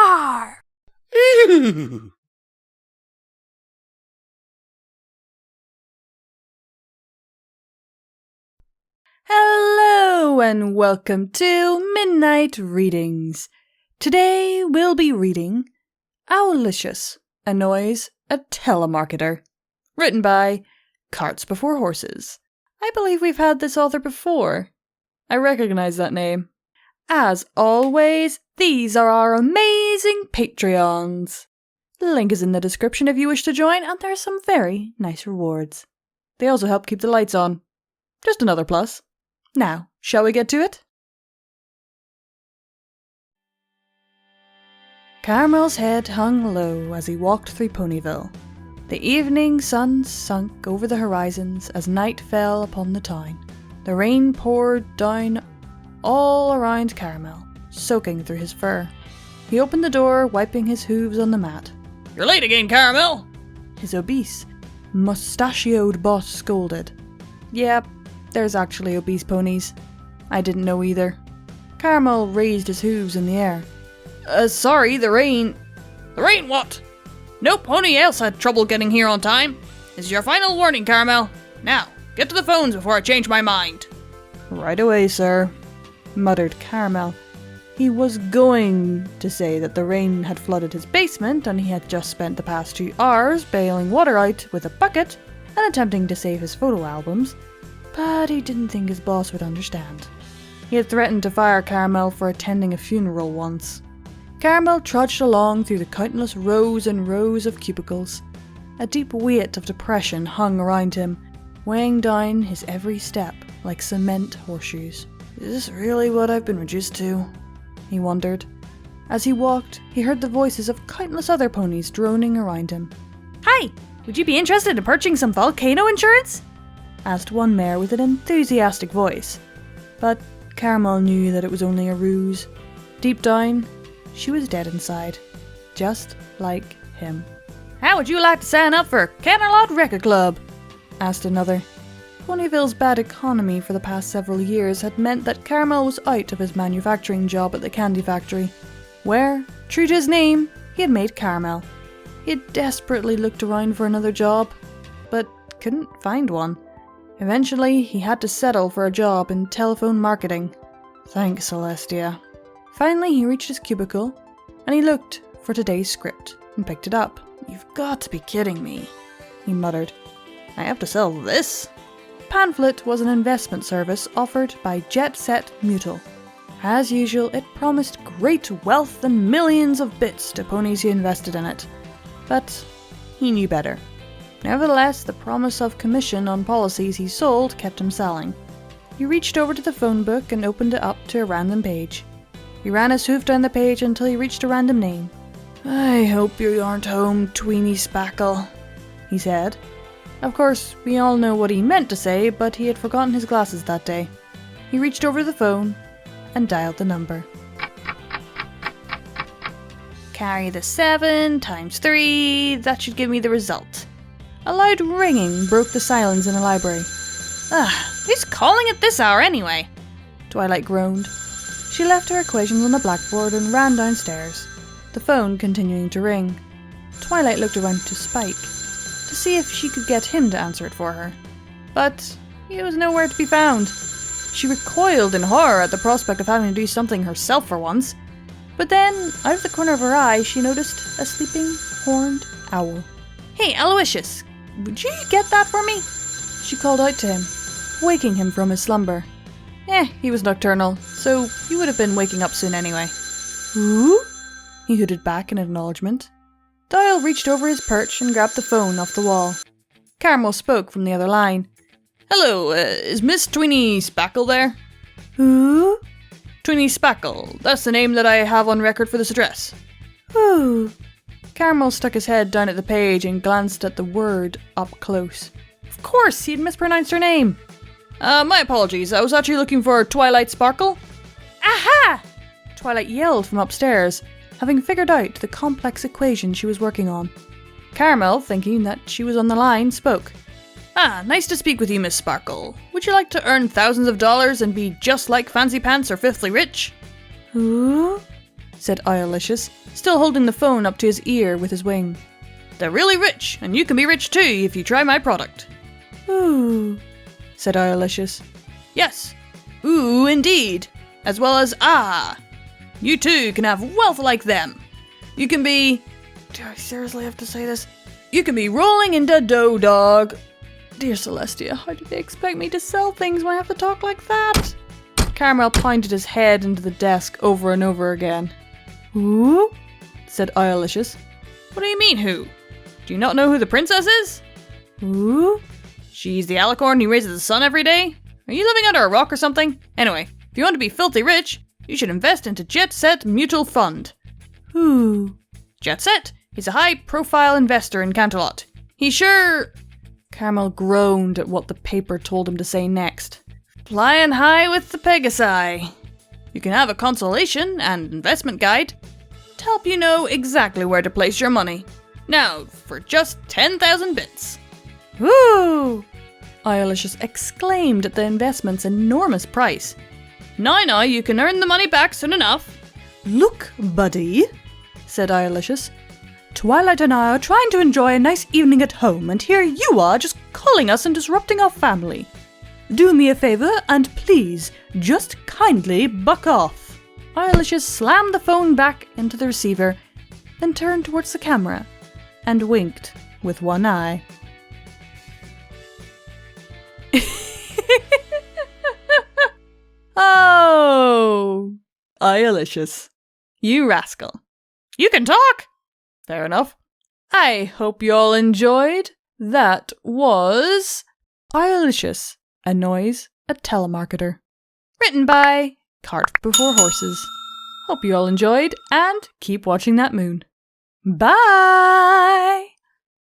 Rawr! Ew. Hello and welcome to Midnight Readings. Today we'll be reading Owlowiscious, Annoys, a Telemarketer. Written by cartbeforehorses. I believe we've had this author before. I recognize that name. As always, these are our amazing Patreons. The link is in the description if you wish to join, and there are some very nice rewards. They also help keep the lights on. Just another plus. Now, shall we get to it? Caramel's head hung low as he walked through Ponyville. The evening sun sunk over the horizons as night fell upon the town. The rain poured down all around Caramel, soaking through his fur. He opened the door, wiping his hooves on the mat. You're late again, Caramel! His obese, mustachioed boss scolded. Yep, there's actually obese ponies. I didn't know either. Caramel raised his hooves in the air. Sorry, the rain... The rain what? No pony else had trouble getting here on time. This is your final warning, Caramel. Now, get to the phones before I change my mind. Right away, sir, muttered Caramel. He was going to say that the rain had flooded his basement and he had just spent the past 2 hours bailing water out with a bucket and attempting to save his photo albums, but he didn't think his boss would understand. He had threatened to fire Caramel for attending a funeral once. Caramel trudged along through the countless rows and rows of cubicles. A deep weight of depression hung around him, weighing down his every step like cement horseshoes. Is this really what I've been reduced to? He wondered. As he walked, he heard the voices of countless other ponies droning around him. Hi! Would you be interested in purchasing some volcano insurance? Asked one mare with an enthusiastic voice. But Caramel knew that it was only a ruse. Deep down, she was dead inside. Just like him. How would you like to sign up for Camelot Record Club? Asked another. Ponyville's bad economy for the past several years had meant that Caramel was out of his manufacturing job at the candy factory, where, true to his name, he had made caramel. He had desperately looked around for another job, but couldn't find one. Eventually, he had to settle for a job in telephone marketing. Thanks, Celestia. Finally, he reached his cubicle, and he looked for today's script and picked it up. You've got to be kidding me, he muttered. I have to sell this? Pamphlet was an investment service offered by Jet Set Mutual. As usual, it promised great wealth and millions of bits to ponies who invested in it. But he knew better. Nevertheless, the promise of commission on policies he sold kept him selling. He reached over to the phone book and opened it up to a random page. He ran his hoof down the page until he reached a random name. I hope you aren't home, Tweeny Spackle, he said. Of course, we all know what he meant to say, but he had forgotten his glasses that day. He reached over the phone and dialed the number. Carry the 7 times 3, that should give me the result. A loud ringing broke the silence in the library. Who's calling at this hour anyway? Twilight groaned. She left her equations on the blackboard and ran downstairs, the phone continuing to ring. Twilight looked around to Spike, to see if she could get him to answer it for her. But he was nowhere to be found. She recoiled in horror at the prospect of having to do something herself for once. But then, out of the corner of her eye, she noticed a sleeping, horned owl. Hey, Owlowiscious, would you get that for me? She called out to him, waking him from his slumber. He was nocturnal, so he would have been waking up soon anyway. Who? He hooted back in acknowledgement. The owl reached over his perch and grabbed the phone off the wall. Caramel spoke from the other line. Hello, is Miss Tweeny Spackle there? Who? Tweeny Spackle, that's the name that I have on record for this address. Who? Caramel stuck his head down at the page and glanced at the word up close. Of course, he had mispronounced her name. My apologies, I was actually looking for Twilight Sparkle. Aha! Twilight yelled from upstairs, having figured out the complex equation she was working on. Caramel, thinking that she was on the line, spoke. Nice to speak with you, Miss Sparkle. Would you like to earn thousands of dollars and be just like Fancy Pants or Fifthly Rich? Who? said Owlowiscious, still holding the phone up to his ear with his wing. They're really rich, and you can be rich too if you try my product. Ooh, said Owlowiscious. Yes, ooh indeed, as well as ah. You too can have wealth like them. You can be... Do I seriously have to say this? You can be rolling in the dough, dog. Dear Celestia, how do they expect me to sell things when I have to talk like that? Caramel pointed his head into the desk over and over again. Who? Said Owlowiscious. What do you mean, who? Do you not know who the princess is? Who? She's the alicorn who raises the sun every day? Are you living under a rock or something? Anyway, if you want to be filthy rich, you should invest into Jet Set Mutual Fund. Who? Jet Set? He's a high-profile investor in Canterlot. He sure... Caramel groaned at what the paper told him to say next. Flying high with the Pegasi. You can have a consolation and investment guide to help you know exactly where to place your money. Now, for just 10,000 bits. Woo! Owlowiscious exclaimed at the investment's enormous price. Now, you can earn the money back soon enough. Look, buddy, said Owlowiscious. Twilight and I are trying to enjoy a nice evening at home, and here you are just calling us and disrupting our family. Do me a favour, and please, just kindly buck off. Owlowiscious slammed the phone back into the receiver, then turned towards the camera, and winked with one eye. Oh, Owlowiscious, you rascal. You can talk! Fair enough. I hope you all enjoyed. That was Owlowiscious, Annoys a Telemarketer. Written by cartbeforehorses. Hope you all enjoyed and keep watching that moon. Bye!